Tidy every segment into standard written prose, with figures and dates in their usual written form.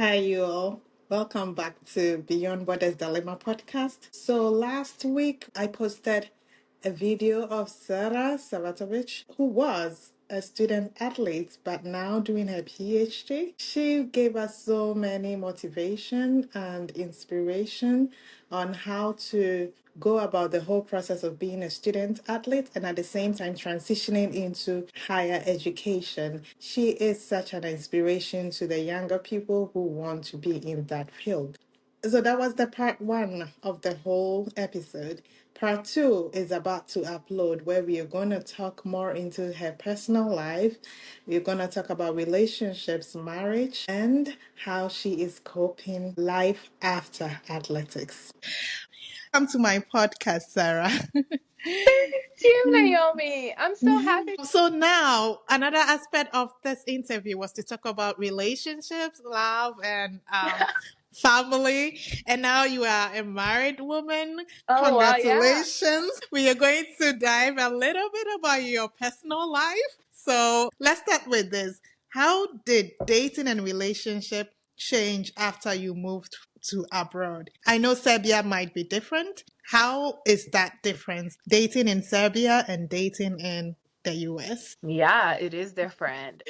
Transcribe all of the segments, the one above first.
Hi, you all. Welcome back to Beyond Borders Dilemma podcast. So, last week I posted a video of Sara Savatovich, who was a student athlete but now doing her PhD. She gave us so many motivation and inspiration on how to go about the whole process of being a student athlete and at the same time transitioning into higher education. She is such an inspiration to the younger people who want to be in that field. So that was the part one of the whole episode. Part two is about to upload, where we are going to talk more into her personal life. We're going to talk about relationships, marriage, and how she is coping life after athletics. Welcome to my podcast, Sarah. Thank you, Naomi. I'm so happy. So now another aspect of this interview was to talk about relationships, love, and family. And now you are a married woman. Oh, wow. Yeah. Congratulations. We are going to dive a little bit about your personal life. So let's start with this. How did dating and relationship change after you moved to abroad? I know Serbia might be different. How is that difference? Dating in Serbia and dating in the US? Yeah, it is different.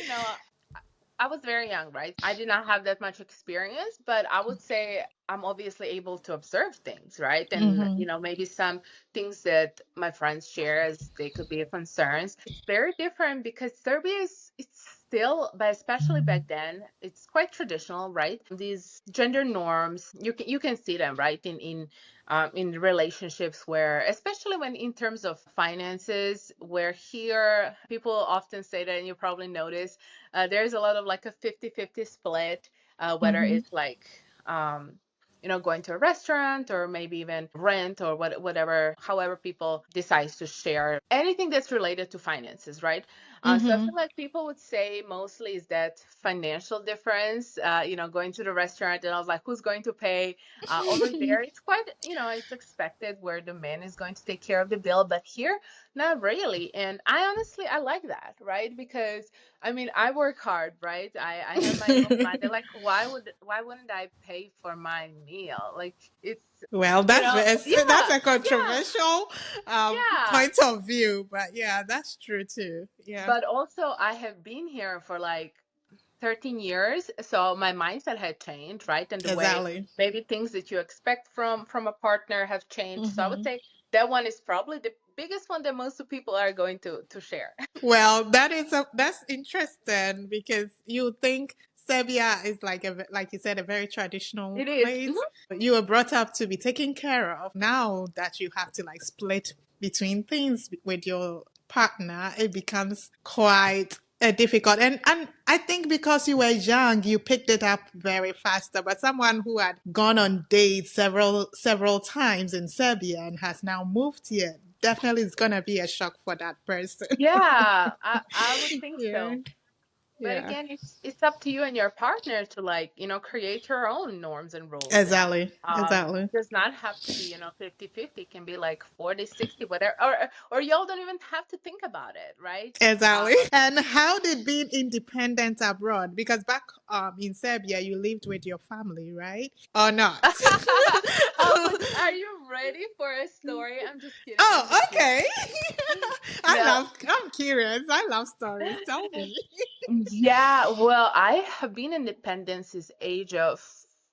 I was very young, right? I did not have that much experience, but I would say I'm obviously able to observe things, right? And, Mm-hmm. maybe some things that my friends share as they could be concerns. It's very different because Serbia it's still, but especially back then, it's quite traditional, right? These gender norms, you can see them, right? In relationships where, especially when in terms of finances, where here people often say that, and you probably notice there's a lot of like a 50-50 split, whether Mm-hmm. it's like, going to a restaurant or maybe even rent or whatever, however people decides to share anything that's related to finances, right? So I Mm-hmm. feel like people would say mostly is that financial difference, going to the restaurant and I was like, who's going to pay? Over there, it's quite, it's expected where the man is going to take care of the bill, but here, not really. And I like that, right? Because I mean, I work hard, right? I have my own money. Like, why wouldn't I pay for my meal? Like, it's, Well, that's yeah, a yeah, controversial yeah. point of view, but yeah, that's true too. Yeah, But also, I have been here for like 13 years, so my mindset had changed, right? And the way exactly. maybe things that you expect from a partner have changed. So I would Hmm. say that one is probably the biggest one that most of people are going to share. Well, that's interesting because you think Serbia is like you said, a very traditional It is. place. You were brought up to be taken care of. Now that you have to like split between things with your partner, it becomes quite difficult. And I think because you were young, you picked it up very faster. But someone who had gone on dates several times in Serbia and has now moved here, definitely is gonna be a shock for that person. Yeah, I would think Yeah, so. But yeah. again, it's up to you and your partner to like, create your own norms and rules. And Exactly, exactly, it does not have to be, 50-50. It can be like 40-60, whatever. Or y'all don't even have to think about it, right? exactly. And how did being independent abroad? Because back in Serbia, you lived with your family, right? Or not? Are you ready for a story? I'm just kidding. I'm Oh, just kidding. okay. No. I'm curious. I love stories. Tell me. Yeah, well, I have been independent since age of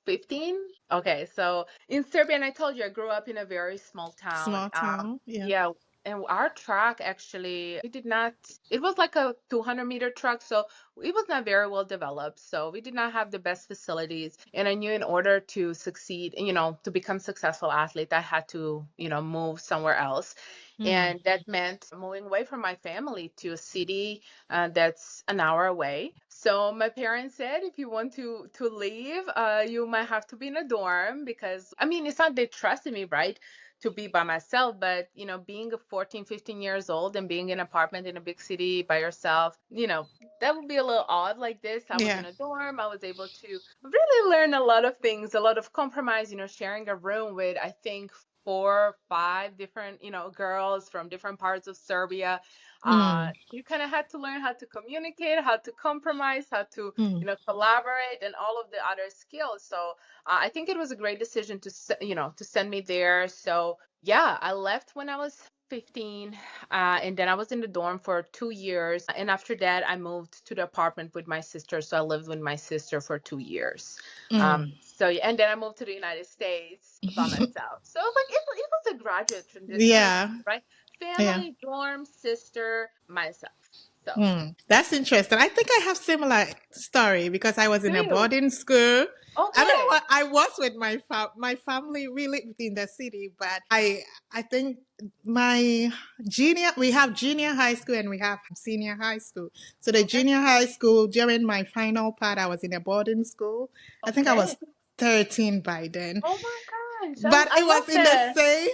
15. Okay, so in Serbia, and I told you I grew up in a very small town. Small town. Yeah. Yeah, and our track actually, we did not, it was like a 200-meter track, so it was not very well developed. So we did not have the best facilities. And I knew in order to succeed, to become successful athlete, I had to, move somewhere else. Hmm. And that meant moving away from my family to a city that's an hour away. So my parents said, if you want to leave, you might have to be in a dorm because I mean, it's not they trusted me, right? To be by myself, but being a 14, 15 years old and being in an apartment in a big city by yourself, that would be a little odd like this. I was Yeah. in a dorm. I was able to really learn a lot of things, a lot of compromise, sharing a room with, I think, 4 or 5 different, girls from different parts of Serbia. Mm, You kind of had to learn how to communicate, how to compromise, how to, mm, collaborate, and all of the other skills. So I think it was a great decision to, to send me there. So yeah, I left when I was 15, and then I was in the dorm for 2 years. And after that, I moved to the apartment with my sister. So I lived with my sister for 2 years. mm. So yeah, and then I moved to the United States by myself. So like it was a graduate transition, Yeah, right? yeah. Family, dorm, sister, myself. So Mm. That's interesting. I think I have similar story because I was do in a you? boarding school. I mean, Okay. I was with my family. We lived in the city, but I think my junior we have junior high school and we have senior high school. So the Okay. junior high school during my final part, I was in a boarding school. I think I Okay. was 13 by then. Oh my gosh. But I it love was in the that. same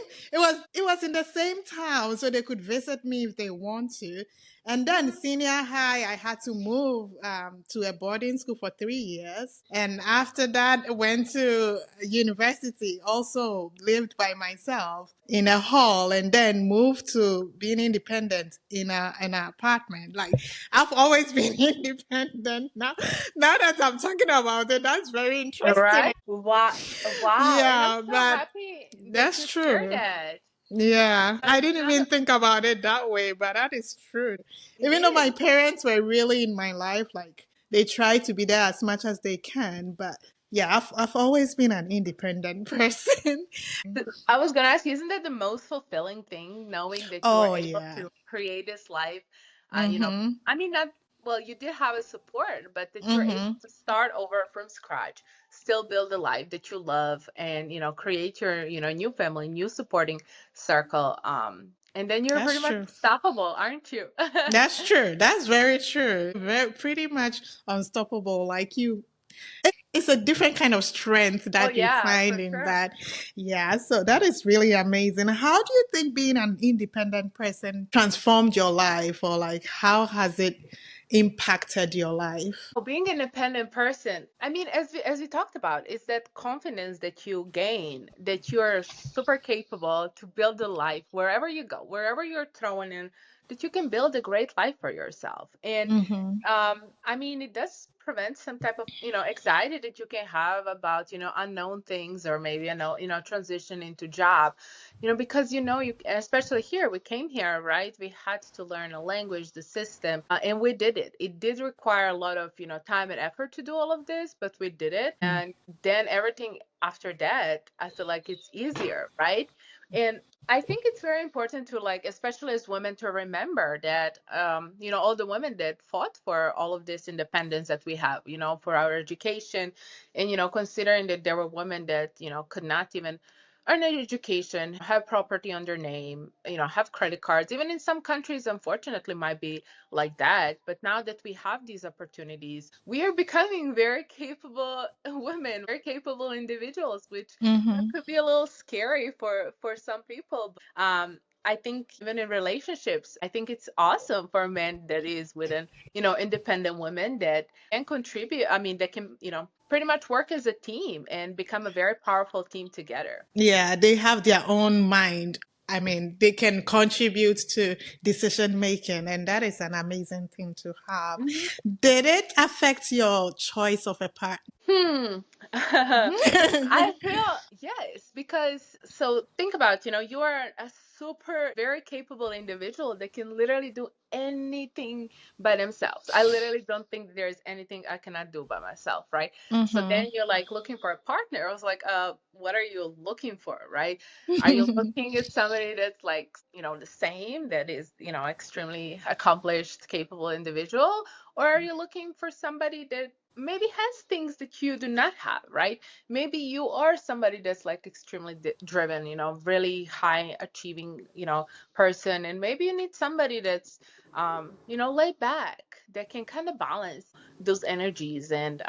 it was in the same town, so they could visit me if they want to. And then Mhm. senior high, I had to move to a boarding school for 3 years, and after that, I went to university. Also lived by myself in a hall, and then moved to being independent in an apartment. Like I've always been independent. Now that I'm talking about it, that's very interesting. Right? Wow. Wow. And I'm Yeah, so but happy that that's you share true. that. Yeah, I didn't Now even think about it that way, but that is true. it Even though my is. parents were really in my life, like they try to be there as much as they can, but yeah, I've always been an independent person. I was gonna ask you, isn't that the most fulfilling thing, knowing that you were Oh able yeah. to create this life? You know, Mhm. I mean, not well, you did have a support, but that you were able Mhm. to start over from scratch, still build a life that you love, and create your, new family, new supporting circle. And then you're That's pretty much true. unstoppable, aren't you? That's true. That's very true. Pretty much unstoppable. Like you, it's a different kind of strength Oh that you yeah, find for in sure. that. Yeah, so that is really amazing. How do you think being an independent person transformed your life, or like how has it impacted your life? Well, being an independent person, I mean, as we talked about, is that confidence that you gain, that you're super capable to build a life wherever you go, wherever you're thrown in, that you can build a great life for yourself. And Mm-hmm. I mean, it does prevent some type of, anxiety that you can have about, unknown things, or maybe, transition into job, because, especially here, we came here, right? We had to learn a language, the system, and we did it. It did require a lot of, time and effort to do all of this, but we did it. And then everything after that, I feel like it's easier, right? And I think it's very important to, like, especially as women, to remember that, all the women that fought for all of this independence that we have, for our education, and, considering that there were women that, could not even earn an education, have property on their name, have credit cards. Even in some countries, unfortunately, might be like that. But now that we have these opportunities, we are becoming very capable women, very capable individuals, which Mm-hmm. could be a little scary for some people. I think even in relationships, I think it's awesome for men that is with an, independent women that can contribute. I mean, that can, pretty much work as a team and become a very powerful team together. Yeah, they have their own mind. I mean, they can contribute to decision making, and that is an amazing thing to have. Mhm. Did it affect your choice of a partner? Hmm. I feel yes, because so think about, you are a super, very capable individual that can literally do anything by themselves. I literally don't think there's anything I cannot do by myself, right? So then you're like looking for a partner. I was like, what are you looking for, right? Are you looking at somebody that's like, the same, that is, extremely accomplished, capable individual? Or are you looking for somebody that maybe has things that you do not have, right? Maybe you are somebody that's like extremely driven, really high achieving, person, and maybe you need somebody that's, laid back, that can kind of balance those energies. And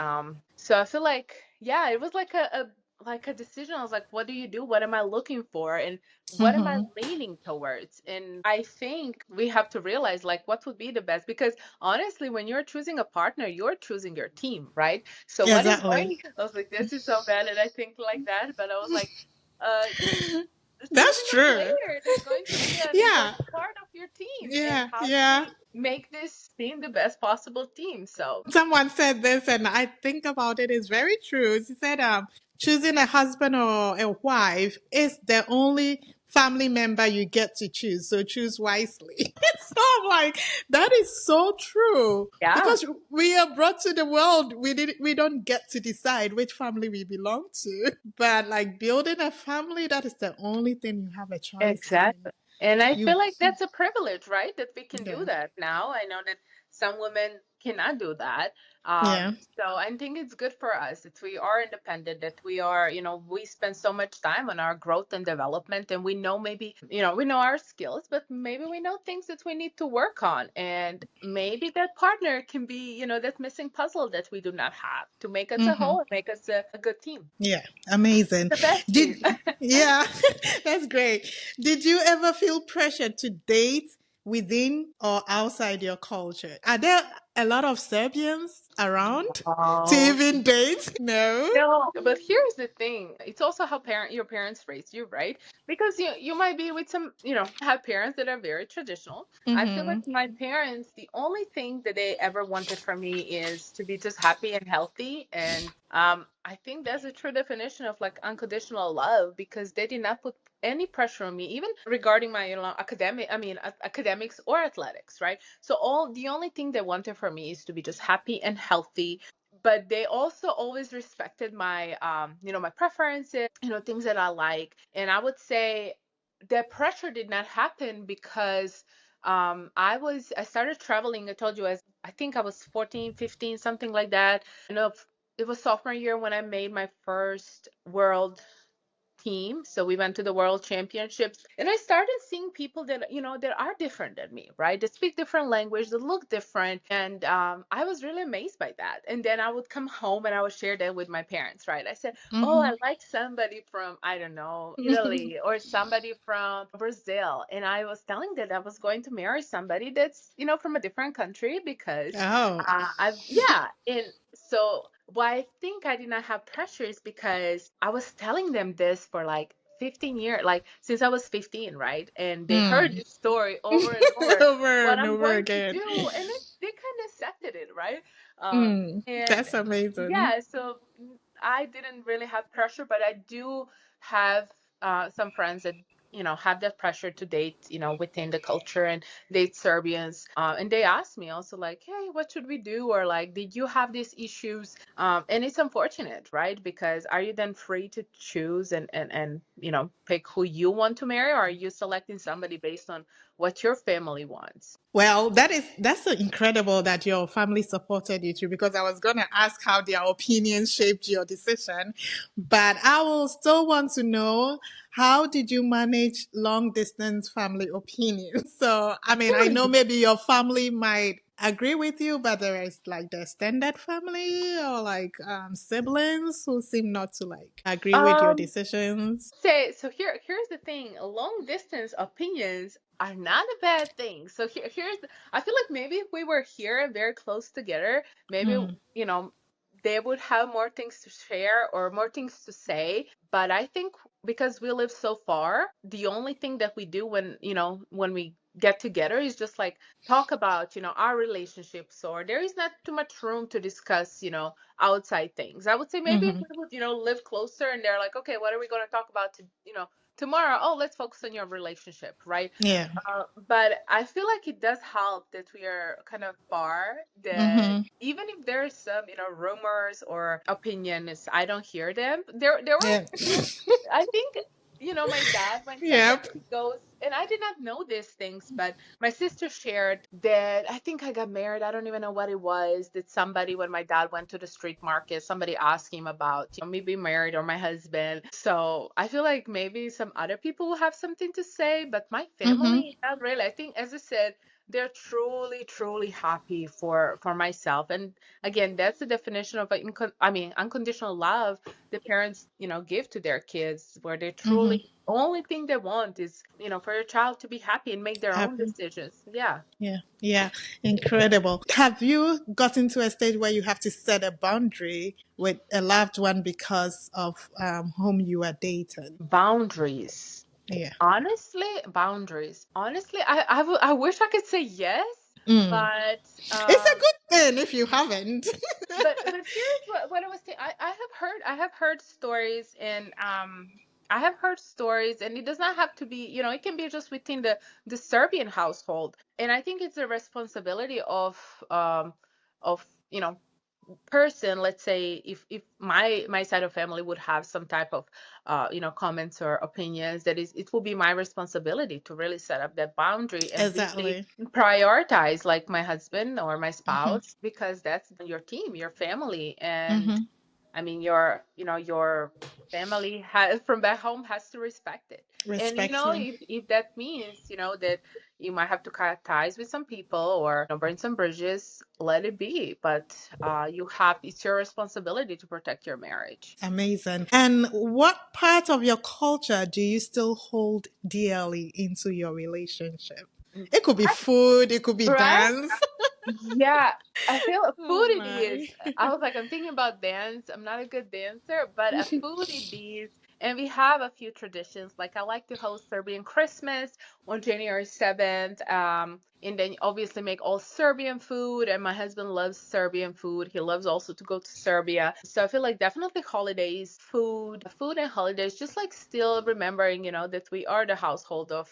so I feel like, yeah, it was like a decision. I was like, what do you do? What am I looking for? And what am I Mm-hmm. leaning towards? And I think we have to realize, like, what would be the best, because honestly, when you're choosing a partner, you're choosing your team, right? So what is Exactly. going, I was like, this is so bad, and I think like that, but I was like, uh, That's choosing a true. player that's going to be an Yeah, important part of your team, and yeah, how do yeah. we make this team the best possible team? So Someone said this, and I think about it is very true. She said, choosing a husband or a wife is the only family member you get to choose. So choose wisely. So I'm like, that is so true. yeah, Because we are brought to the world, we don't get to decide which family we belong to. But like building a family, that is the only thing you have a choice in. exactly. And I You, feel like that's a privilege, right? That we can do yeah, that now. I know that some women cannot do that. yeah. So I think it's good for us that we are independent, that we are, we spend so much time on our growth and development, and we know maybe, we know our skills, but maybe we know things that we need to work on. And maybe that partner can be, that missing puzzle that we do not have to make us a Mm-hmm. whole, make us a good team. Yeah, amazing. The best team. Did yeah, that's great. Did you ever feel pressure to date within or outside your culture? Are there a lot of Serbians around to Oh. even date? No. No, but here's the thing. It's also how your parents raised you, right? Because you might be with some, have parents that are very traditional. I feel like Mm-hmm. my parents, the only thing that they ever wanted from me is to be just happy and healthy. And I think that's a true definition of like unconditional love, because they did not put any pressure on me, even regarding my, academics or athletics, right? So the only thing they wanted from me is to be just happy and healthy, but they also always respected my my preferences, things that I like. And I would say that pressure did not happen because I started traveling. I told you, as I think I was 14, 15, something like that. It was sophomore year when I made my first world team. So we went to the world championships, and I started seeing people that, that are different than me, right? That speak different language, that look different. And I was really amazed by that. And then I would come home and I would share that with my parents, right? I said, oh, Mm-hmm. I like somebody from, I don't know, Italy, or somebody from Brazil. And I was telling that I was going to marry somebody that's, from a different country, because Oh. yeah. And so why I think I did not have pressure is because I was telling them this for like 15 years, like since I was 15, right? And they heard Mm. this story over and over, Over what and I'm over going to again. do, and they kind of accepted it, right? Mm. And That's amazing. yeah, so I didn't really have pressure, but I do have some friends that have that pressure to date, within the culture, and date Serbians. And they asked me also like, hey, what should we do? Or like, did you have these issues? And it's unfortunate, right? Because are you then free to choose and pick who you want to marry, or are you selecting somebody based on what your family wants? Well, that's so incredible that your family supported you too, because I was going to ask how their opinions shaped your decision, but I will still want to know, how did you manage long distance family opinions? So, I mean, I know maybe your family might agree with you, but there is like the extended family or like siblings who seem not to like agree with your Um, decisions. say so here's the thing. Long distance opinions are not a bad thing. So I feel like maybe if we were here very close together, maybe Mm, you know they would have more things to share or more things to say. But I think because we live so far, the only thing that we do when we get together is just like talk about our relationships, or there is not too much room to discuss outside things. I would say maybe if hmm we would, live closer, and they're like, okay, what are we going to talk about tomorrow? Oh, let's focus on your relationship, right? Yeah. But I feel like it does help that we are kind of far, that hmm even if there's some, rumors or opinions, I don't hear them. There were Yeah. a few. I think, my dad, when sometimes Yep. he goes, and I did not know these things, but my sister shared that I think I got married. I don't even know what it was. That somebody, when my dad went to the street market, somebody asked him about, me being married or my husband. So I feel like maybe some other people will have something to say, but my hmm family, not really. I think, as I said, they're truly, truly happy for myself. And again, that's the definition of unconditional love the parents, give to their kids, where they hmm truly only thing they want is, for your child to be happy and make their own Happy. decisions. Yeah. Yeah. Yeah. Incredible. Have you gotten to a stage where you have to set a boundary with a loved one because of whom you are dating? Boundaries. Yeah. Honestly, boundaries. Honestly, I wish I could say yes, Mm. but It's a good thing if you haven't. but here's what I was saying. I have heard stories, and I have heard stories, and it does not have to be, it can be just within the Serbian household. And I think it's a responsibility of person. Let's say if my side of family would have some type of comments or opinions, that is, it will be my responsibility to really set up that boundary and really Exactly. prioritize like my husband or my Hmm. spouse, because that's your team, your family. And Hmm. I mean, your family has from back home has to respect it. And Respect you. if that means, that you might have to cut ties with some people or burn some bridges, let it be. But it's your responsibility to protect your marriage. Amazing. And what part of your culture do you still hold dearly into your relationship? Mm. It could be food, it could be Right? dance. Yeah, I feel a Oh food it is. my. I was like, I'm thinking about dance. I'm not a good dancer, but a food it is. And we have a few traditions. Like I like to host Serbian Christmas on January 7th. And then obviously make all Serbian food. And my husband loves Serbian food. He loves also to go to Serbia. So I feel like definitely holidays, food and holidays, just like still remembering, that we are the household of,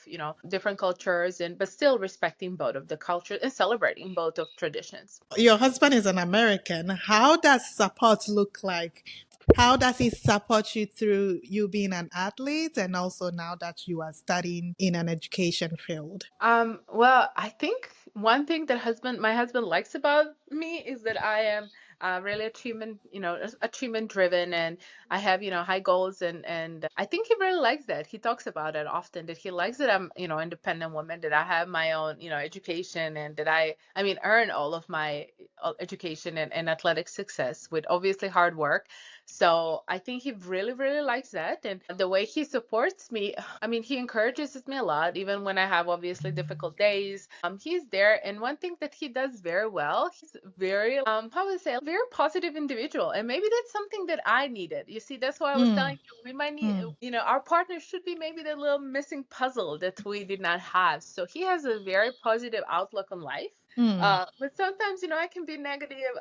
different cultures, and but still respecting both of the cultures and celebrating both of traditions. Your husband is an American. How does support look like? How does he support you through you being an athlete and also now that you are studying in an education field? Well, I think one thing that my husband likes about me is that I am really achievement driven, and I have, high goals, and I think he really likes that. He talks about it often, that he likes that I'm, independent woman, that I have my own, education, and that I mean, earn all of my education and athletic success with obviously hard work. So I think he really, really likes that. And the way he supports me, I mean, he encourages me a lot, even when I have obviously difficult days. He's there. And one thing that he does very well, he's very, how would I say, very positive individual. And maybe that's something that I needed. You see, that's why I was Mm, telling you, we might need, mm, our partner should be maybe the little missing puzzle that we did not have. So he has a very positive outlook on life. mm. But sometimes, I can be negative,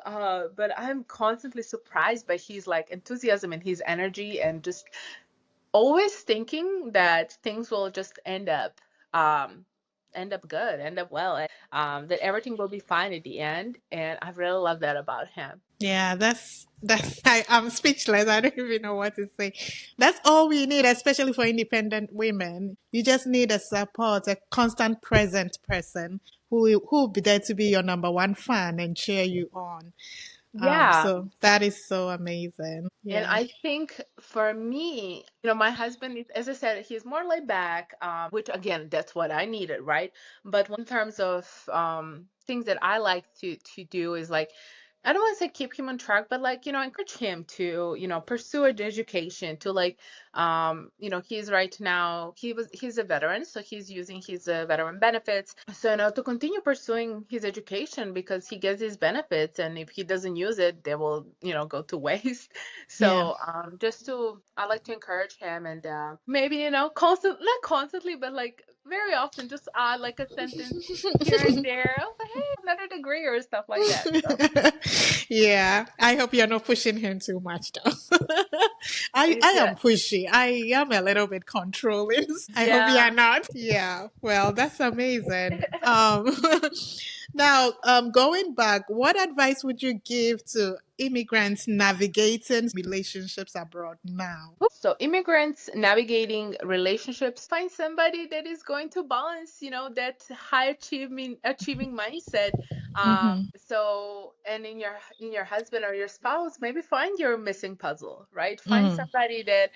but I'm constantly surprised by his like enthusiasm and his energy, and just always thinking that things will just end up good, end up well, and that everything will be fine at the end. And I really love that about him. Yeah, I'm speechless. I don't even know what to say. That's all we need, especially for independent women. You just need a support, a constant present person who will be there to be your number one fan and cheer you on. Yeah. So that is so amazing. And Yeah. I think for me, my husband, as I said, he's more laid back, which again, that's what I needed, right? But in terms of things that I like to do is like, I don't want to say keep him on track, but like, encourage him to, pursue an education, to like, he's right now, he's a veteran, so he's using his veteran benefits. So, to continue pursuing his education, because he gets his benefits, and if he doesn't use it, they will, go to waste. Yeah. So, I like to encourage him, and maybe, not constantly, but like very often, just add like a sentence here and there. Oh, but hey, another degree or stuff like that. So, Yeah. I hope you're not pushing him too much though. I yeah, am pushy. I am a little bit controlling. I hope you are yeah. not. Yeah. Well, that's amazing. Now, going back, what advice would you give to immigrants navigating relationships abroad now? So immigrants navigating relationships, find somebody that is going to balance, that high achieving mindset. Mm-hmm. So, and in your husband or your spouse, maybe find your missing puzzle, right? Find Mm. somebody that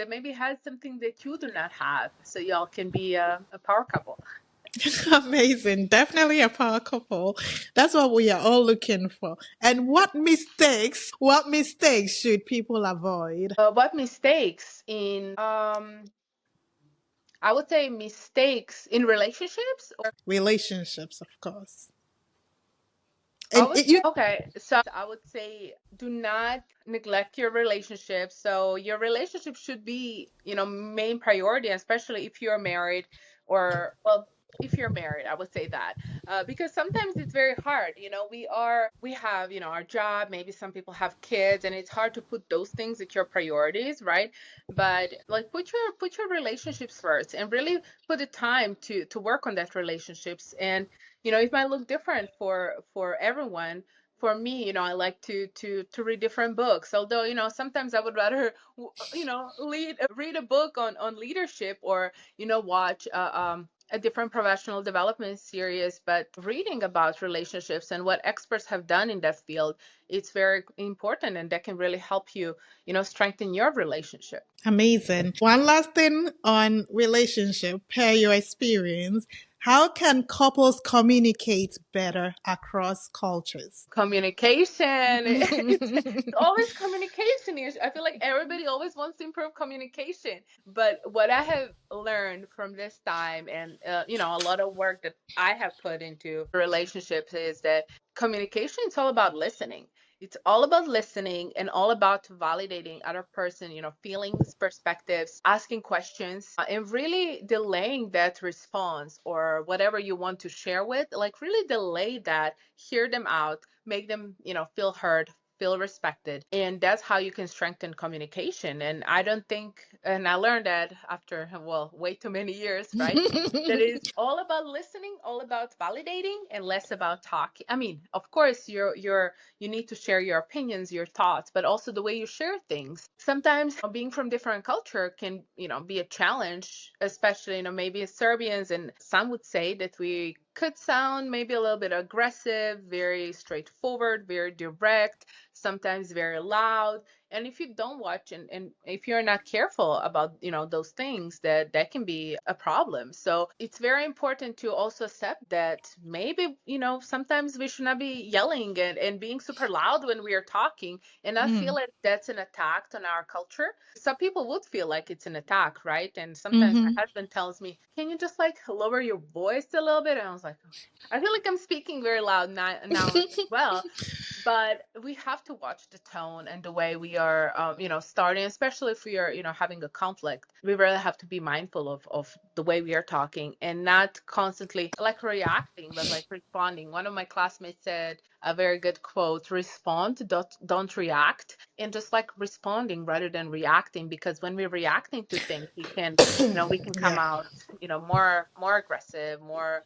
maybe has something that you do not have, so y'all can be a power couple. Amazing. Definitely a power couple. That's what we are all looking for. And what mistakes should people avoid? What mistakes I would say mistakes in relationships. Relationships, of course. And you Okay, so I would say do not neglect your relationship. So your relationship should be, main priority, especially if you're married or, well, if you're married, I would say that. Because sometimes it's very hard. We have, our job, maybe some people have kids, and it's hard to put those things at your priorities, right? But like put your relationships first and really put the time to work on that relationships. And it might look different for everyone. For me, I like to read different books. Although, sometimes I would rather, read a book on leadership, or watch a different professional development series. But reading about relationships and what experts have done in that field, it's very important, and that can really help you, strengthen your relationship. amazing. One last thing on relationship, per your experience, how can couples communicate better across cultures? Communication. It's always communication issue. I feel like everybody always wants to improve communication. But what I have learned from this time, and a lot of work that I have put into relationships, is that communication is all about listening. It's all about listening and all about validating other person, feelings, perspectives, asking questions, and really delaying that response or whatever you want to share with, like really delay that, hear them out, make them, feel heard, feel respected. And that's how you can strengthen communication. And I don't think, and I learned that after, well, way too many years, right? That is all about listening, all about validating, and less about talking. I mean, of course, you need to share your opinions, your thoughts, but also the way you share things. Sometimes being from different culture can, be a challenge, especially, maybe as Serbians, and some would say that we could sound maybe a little bit aggressive, very straightforward, very direct, sometimes very loud. And if you don't watch, and if you're not careful about, those things, that can be a problem. So it's very important to also accept that maybe, sometimes we should not be yelling and being super loud when we are talking, and not feel like that's an attack on our culture. Some people would feel like it's an attack, right? And sometimes my husband tells me, can you just like lower your voice a little bit? And I was like, okay. I feel like I'm speaking very loud now as well. But we have to watch the tone and the way we are, starting, especially if we are, having a conflict. We really have to be mindful of the way we are talking, and not constantly like reacting, but like responding. One of my classmates said a very good quote: respond, don't react. And just like responding rather than reacting, because when we're reacting to things, we can come Yeah. out, more aggressive, more,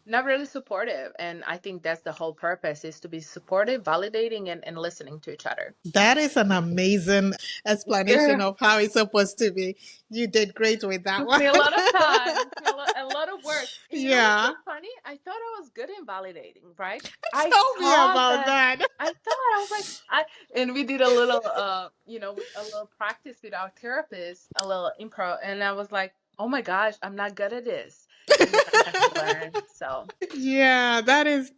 not really supportive. And I think that's the whole purpose, is to be supportive, validating, and listening to each other. That is an amazing explanation Yeah. of how it's supposed to be. You did great with that Took one. me a lot of time. Took me a lot of work. And you know what's so Yeah. funny? I thought I was good in validating, right? I Tell me thought about that that. I was like, and we did a little, a little practice with our therapist, a little improv, and I was like, oh my gosh, I'm not good at this. And then I had to learn. So, Yeah,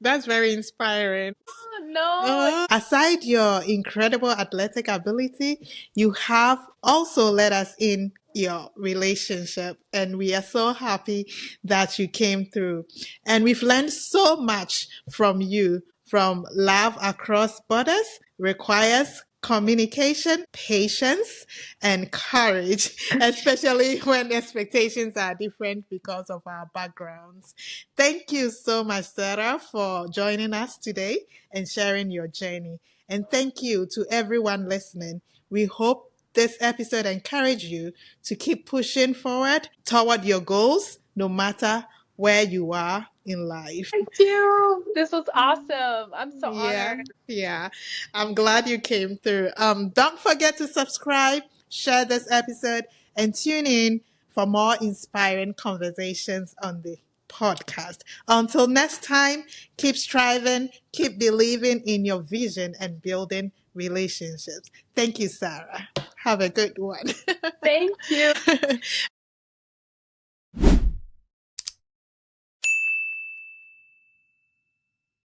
that's very inspiring. oh, no. Aside your incredible athletic ability, you have also led us in your relationship, and we are so happy that you came through. And we've learned so much from you, from love across borders requires communication, patience, and courage, especially when expectations are different because of our backgrounds. Thank you so much, Sarah, for joining us today and sharing your journey. And thank you to everyone listening. We hope this episode encouraged you to keep pushing forward toward your goals, no matter where you are in life. Thank you. This was awesome. I'm so Yeah, honored. yeah. I'm glad you came through. Don't forget to subscribe, share this episode, and tune in for more inspiring conversations on the podcast. Until next time, keep striving, keep believing in your vision, and building relationships. Thank you, Sarah. Have a good one. Thank you.